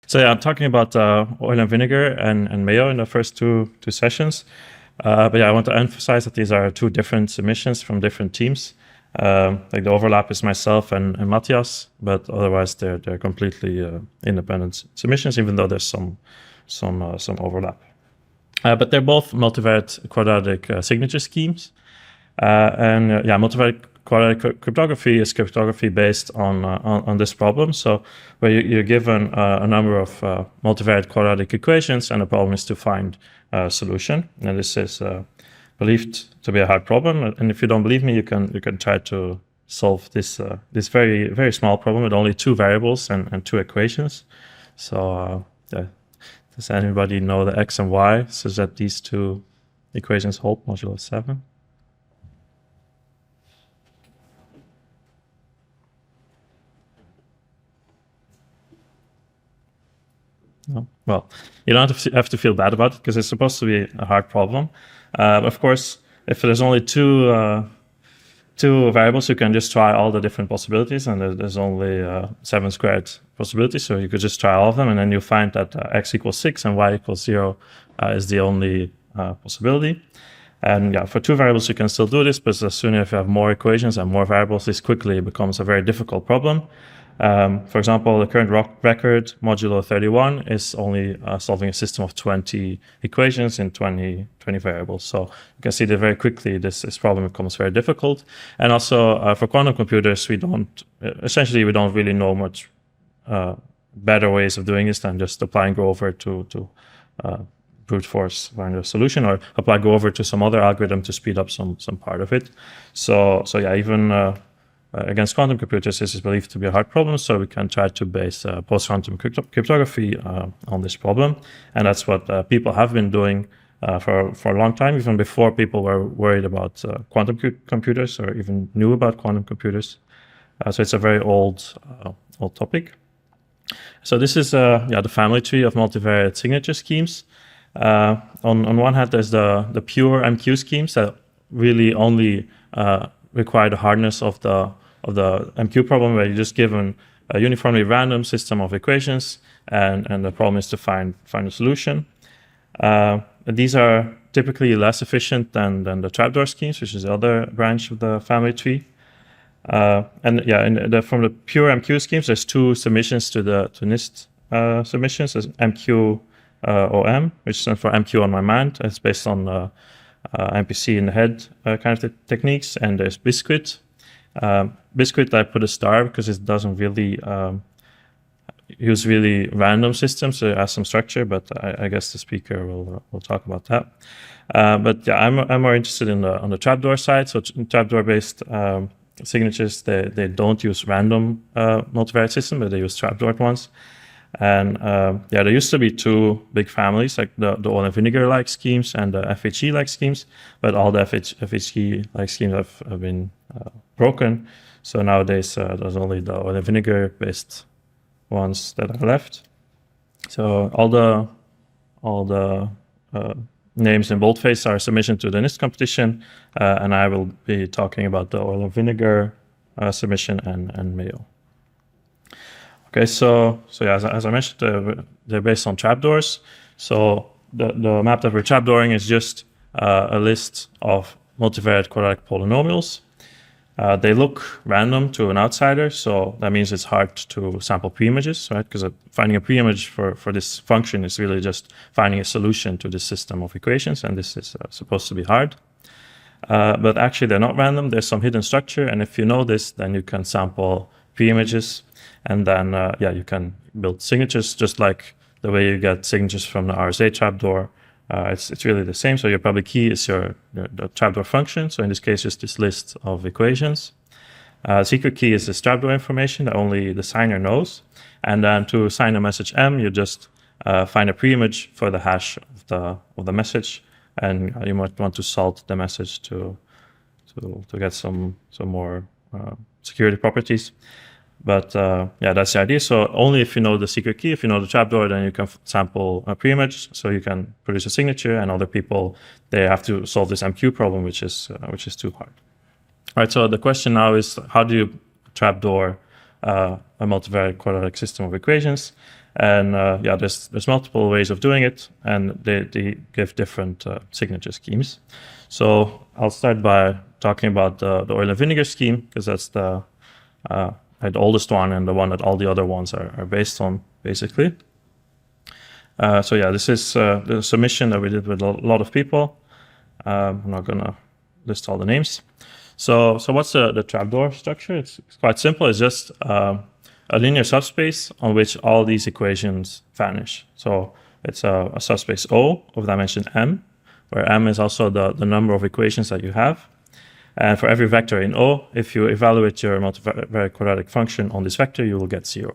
So yeah, I'm talking about oil and vinegar and mayo in the first two sessions. But yeah, I want to emphasize that these are two different submissions from different teams. Like the overlap is myself and Matthias, but otherwise they're completely independent submissions, even though there's some overlap. But they're both multivariate quadratic signature schemes. Multivariate quadratic cryptography is cryptography based on this problem. So where you're given a number of multivariate quadratic equations, and the problem is to find a solution. And this is believed to be a hard problem. And if you don't believe me, you can try to solve this very, very small problem with only two variables and two equations. So does anybody know the x and y such that these two equations hold modulo 7? No? Well, you don't have to feel bad about it because it's supposed to be a hard problem. Of course, if there's only two variables, you can just try all the different possibilities, and there's only 7 squared possibilities, so you could just try all of them, and then you find that x equals 6 and y equals 0 is the only possibility. And yeah, for 2 variables, you can still do this, but as soon as you have more equations and more variables, this quickly becomes a very difficult problem. For example, the current record, modulo 31, is only solving a system of 20 equations in 20 variables. So you can see that very quickly this problem becomes very difficult. And also for quantum computers, we don't really know much better ways of doing this than just applying Grover to brute force find a solution, or apply Grover to some other algorithm to speed up some part of it. So yeah, even against quantum computers, this is believed to be a hard problem, so we can try to base post-quantum cryptography on this problem. And that's what people have been doing for a long time, even before people were worried about quantum computers or even knew about quantum computers. So it's a very old topic. So this is the family tree of multivariate signature schemes. On one hand, there's the pure MQ schemes that really only require the hardness of the MQ problem, where you're just given a uniformly random system of equations, and the problem is to find a solution. These are typically less efficient than the trapdoor schemes, which is the other branch of the family tree. From the pure MQ schemes, there's 2 submissions to NIST submissions. There's MQ OM, which stands for MQ on my mind. It's based on MPC in the head kind of techniques, and there's Biscuit. Biscuit, I put a star because it doesn't really use really random systems, so it has some structure, but I guess the speaker will talk about that. But yeah, I'm more interested on the trapdoor side. So trapdoor-based signatures, they don't use random multivariate system, but they use trapdoored ones. And there used to be 2 big families, like the oil and vinegar-like schemes and the FHE-like schemes, but all the FHE-like schemes have been broken. So nowadays, there's only the oil and vinegar-based ones that are left. So all the names in boldface are submission to the NIST competition, and I will be talking about the oil and vinegar submission and mayo. Okay, so yeah, as I mentioned, they're based on trapdoors. So the map that we're trapdooring is just a list of multivariate quadratic polynomials. They look random to an outsider, so that means it's hard to sample pre-images, right? Because finding a pre-image for this function is really just finding a solution to this system of equations, and this is supposed to be hard. But actually, they're not random. There's some hidden structure, and if you know this, then you can sample pre-images, and then you can build signatures just like the way you get signatures from the RSA trapdoor. It's really the same. So your public key is the trapdoor function. So in this case, just this list of equations. Secret key is this trapdoor information that only the signer knows. And then to sign a message M, you just find a pre-image for the hash of the message, and you might want to salt the message to get some more security properties. But that's the idea. So only if you know the secret key, if you know the trapdoor, then you can sample a pre-image, so you can produce a signature. And other people, they have to solve this MQ problem, which is too hard. All right. So the question now is, how do you trapdoor a multivariate quadratic system of equations. And yeah, there's multiple ways of doing it, and they give different signature schemes. So I'll start by talking about the oil and vinegar scheme, because that's the oldest one and the one that all the other ones are based on, basically. So yeah, this is the submission that we did with a lot of people. I'm not going to list all the names. So what's the trapdoor structure? It's quite simple. It's just a linear subspace on which all these equations vanish. So it's a subspace O of dimension m, where m is also the number of equations that you have. And for every vector in O, if you evaluate your multivariate quadratic function on this vector, you will get 0.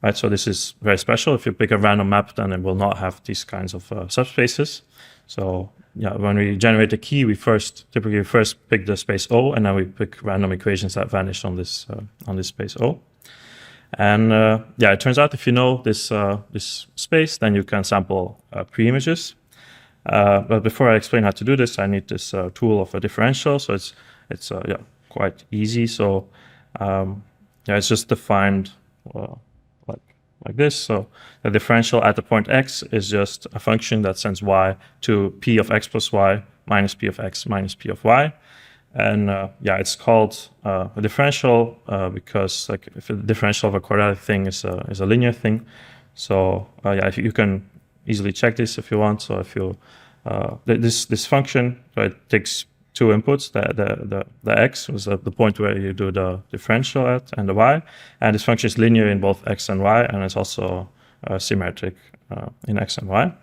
Right, so this is very special. If you pick a random map, then it will not have these kinds of subspaces. So yeah, when we generate the key, we typically first pick the space O, and then we pick random equations that vanish on this space O. And yeah, it turns out if you know this space, then you can sample pre-images. But before I explain how to do this, I need this tool of a differential. So it's yeah, quite easy. So yeah, it's just defined like this. So the differential at the point x is just a function that sends y to p of x plus y minus p of x minus p of y. And yeah, it's called a differential because like if the differential of a quadratic thing is a linear thing. So yeah, if you can easily check this if you want. So if you this function, right, takes two inputs. The x was the point where you do the differential at, and the y. And this function is linear in both x and y, and it's also symmetric in x and y.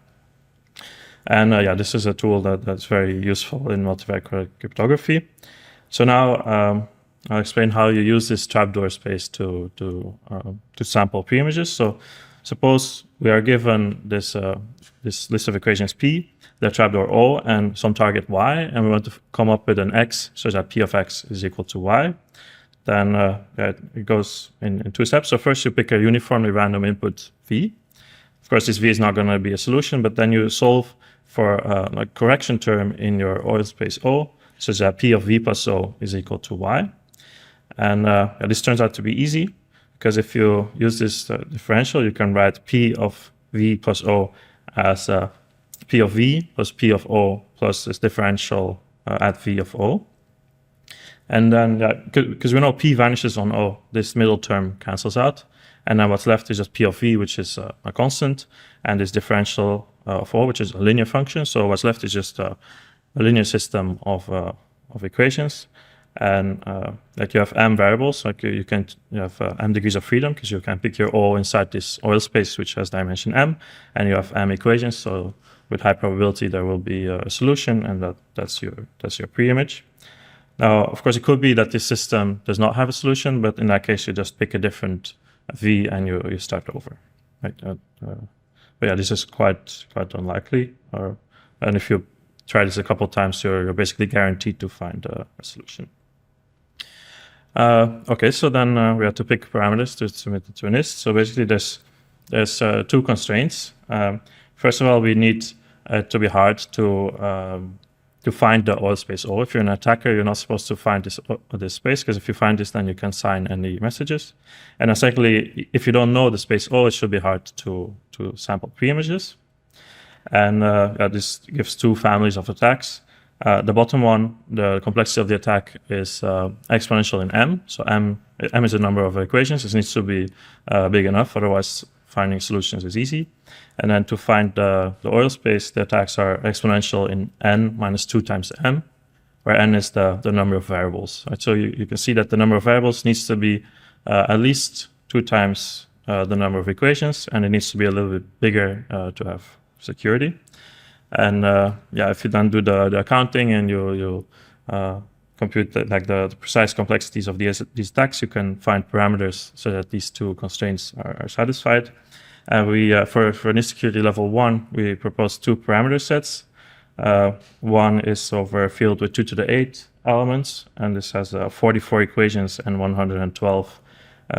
And yeah, this is a tool that's very useful in multivariate cryptography. So now I'll explain how you use this trapdoor space to sample pre-images. So suppose we are given this list of equations P, the trapdoor O, and some target Y, and we want to come up with an X such that P of X is equal to Y. Then it goes in two steps. So first you pick a uniformly random input V. Of course, this V is not going to be a solution, but then you solve for a correction term in your oil space O, such that P of V plus O is equal to Y. And this turns out to be easy, because if you use this differential, you can write P of V plus O as P of V plus P of O plus this differential at V of O. And then, because we know P vanishes on O, this middle term cancels out. And then what's left is just P of V, which is a constant, and this differential of O, which is a linear function. So what's left is just a linear system of equations. And like you have m variables, like you have m degrees of freedom, because you can pick your O inside this oil space, which has dimension m, and you have m equations. So with high probability, there will be a solution, and that's your pre-image. Now, of course, it could be that this system does not have a solution, but in that case, you just pick a different V and you start over. Right? But yeah, this is quite unlikely. And if you try this a couple of times, you're basically guaranteed to find a solution. Okay, so then we have to pick parameters to submit it to NIST. So basically, there's two constraints. First of all, we need it to be hard to find the oil space O. If you're an attacker, you're not supposed to find this space, because if you find this, then you can sign any messages. And then secondly, if you don't know the space O, it should be hard to sample pre-images. And this gives two families of attacks. The bottom one, the complexity of the attack is exponential in m. So m is the number of equations. It needs to be big enough, otherwise finding solutions is easy. And then to find the oil space, the attacks are exponential in n minus 2 times m, where n is the number of variables. Right? So you can see that the number of variables needs to be at least 2 times the number of equations, and it needs to be a little bit bigger to have security. And yeah, if you then do the accounting and you compute the precise complexities of these attacks, you can find parameters so that these two constraints are satisfied. And we for NIST security level 1, we propose two parameter sets. One is over a field with 2 to the 8 elements, and this has 44 equations and 112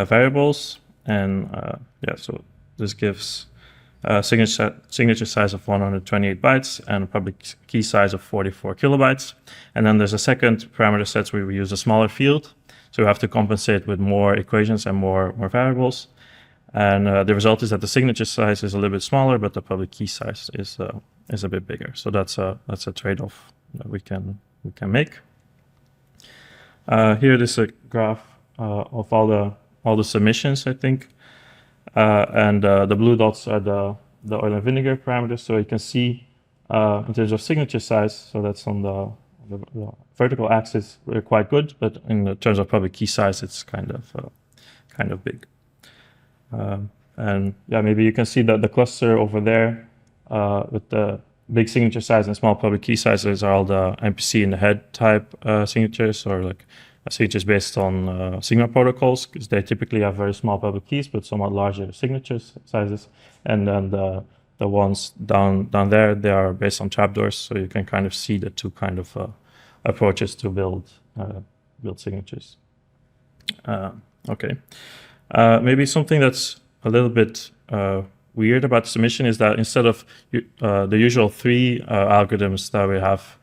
variables. And yeah, so this gives signature size of 128 bytes and a public key size of 44 kilobytes. And then there's a second parameter set where we use a smaller field. So we have to compensate with more equations and more variables. And the result is that the signature size is a little bit smaller, but the public key size is a bit bigger. So that's a trade-off that we can make. Here is a graph of all the submissions, I think, and the blue dots are the oil and vinegar parameters. So you can see in terms of signature size, so that's on the vertical axis, we're quite good, but in terms of public key size, it's kind of big. And yeah, maybe you can see that the cluster over there with the big signature size and small public key sizes are all the MPC in the head type signatures, or like signatures based on Sigma protocols, because they typically have very small public keys but somewhat larger signatures sizes. And then the ones down there, they are based on trapdoors, so you can kind of see the two kind of approaches to build signatures. Okay, maybe something that's a little bit weird about the submission is that instead of the usual 3 algorithms that we have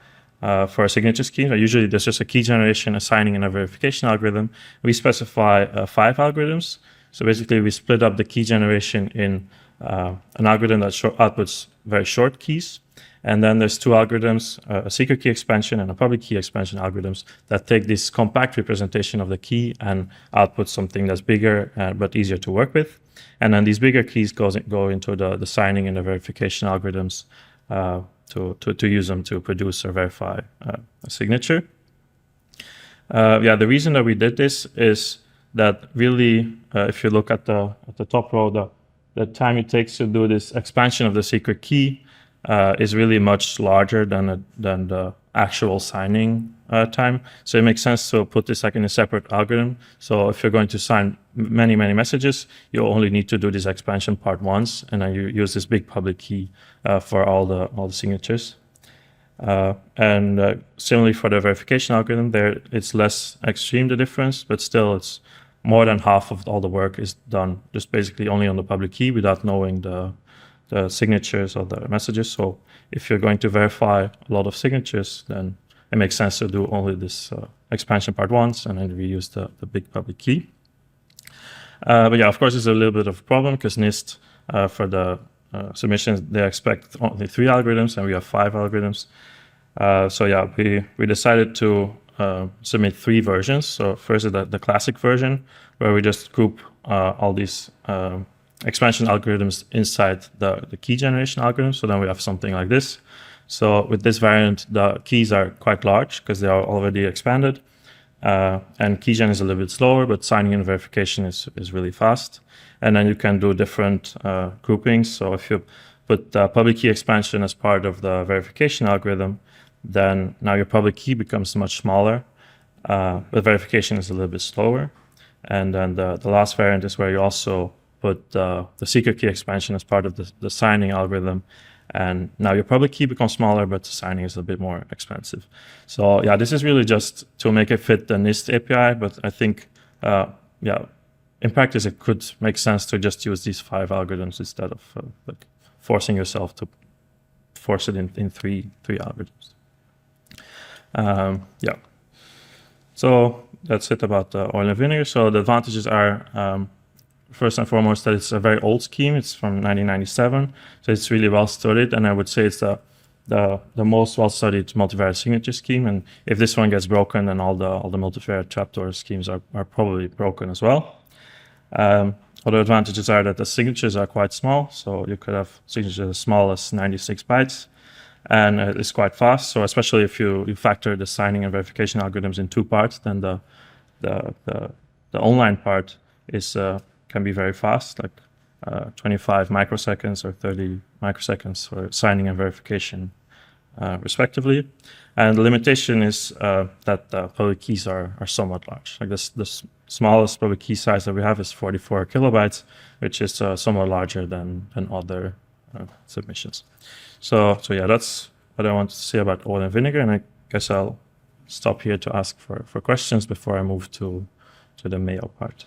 for a signature scheme, usually there's just a key generation, a signing, and a verification algorithm. We specify 5 algorithms. So basically, we split up the key generation in an algorithm that outputs very short keys. And then there's 2 algorithms, a secret key expansion and a public key expansion algorithms that take this compact representation of the key and output something that's bigger but easier to work with. And then these bigger keys go into the signing and the verification algorithms to use them to produce or verify a signature. Yeah, the reason that we did this is that really, if you look at the top row, the time it takes to do this expansion of the secret key is really much larger than the actual signing time. So it makes sense to put this like in a separate algorithm. So if you're going to sign many messages, you only need to do this expansion part once, and then you use this big public key for all the signatures. And similarly for the verification algorithm, there it's less extreme, the difference, but still it's more than half of all the work is done just basically only on the public key without knowing the signatures or the messages. So if you're going to verify a lot of signatures, then it makes sense to do only this expansion part once and then reuse the big public key. But yeah, of course, it's a little bit of a problem because NIST for the submissions, they expect only 3 algorithms and we have 5 algorithms. So yeah, we decided to submit 3 versions. So first is the classic version, where we just group all these expansion algorithms inside the key generation algorithm. So then we have something like this. So with this variant, the keys are quite large because they are already expanded. And keygen is a little bit slower, but signing and verification is really fast. And then you can do different groupings. So if you put the public key expansion as part of the verification algorithm, then now your public key becomes much smaller, but verification is a little bit slower. And then the last variant is where you also put the secret key expansion as part of the signing algorithm. And now your public key becomes smaller, but the signing is a bit more expensive. So yeah, this is really just to make it fit the NIST API, but I think, yeah, in practice, it could make sense to just use these 5 algorithms instead of like forcing yourself to force it in three algorithms. Yeah. So that's it about the oil and vinegar. So the advantages are, first and foremost, that it's a very old scheme. It's from 1997, so it's really well studied, and I would say it's the most well studied multivariate signature scheme. And if this one gets broken, then all the multivariate trapdoor schemes are probably broken as well. Other advantages are that the signatures are quite small, so you could have signatures as small as 96 bytes, and it's quite fast. So especially if you factor the signing and verification algorithms in 2 parts, then the online part is can be very fast, like 25 microseconds or 30 microseconds for signing and verification, respectively. And the limitation is that the public keys are somewhat large. Like the smallest public key size that we have is 44 kilobytes, which is somewhat larger than other submissions. So yeah, that's what I want to say about oil and vinegar, and I guess I'll stop here to ask for questions before I move to the Mayo part.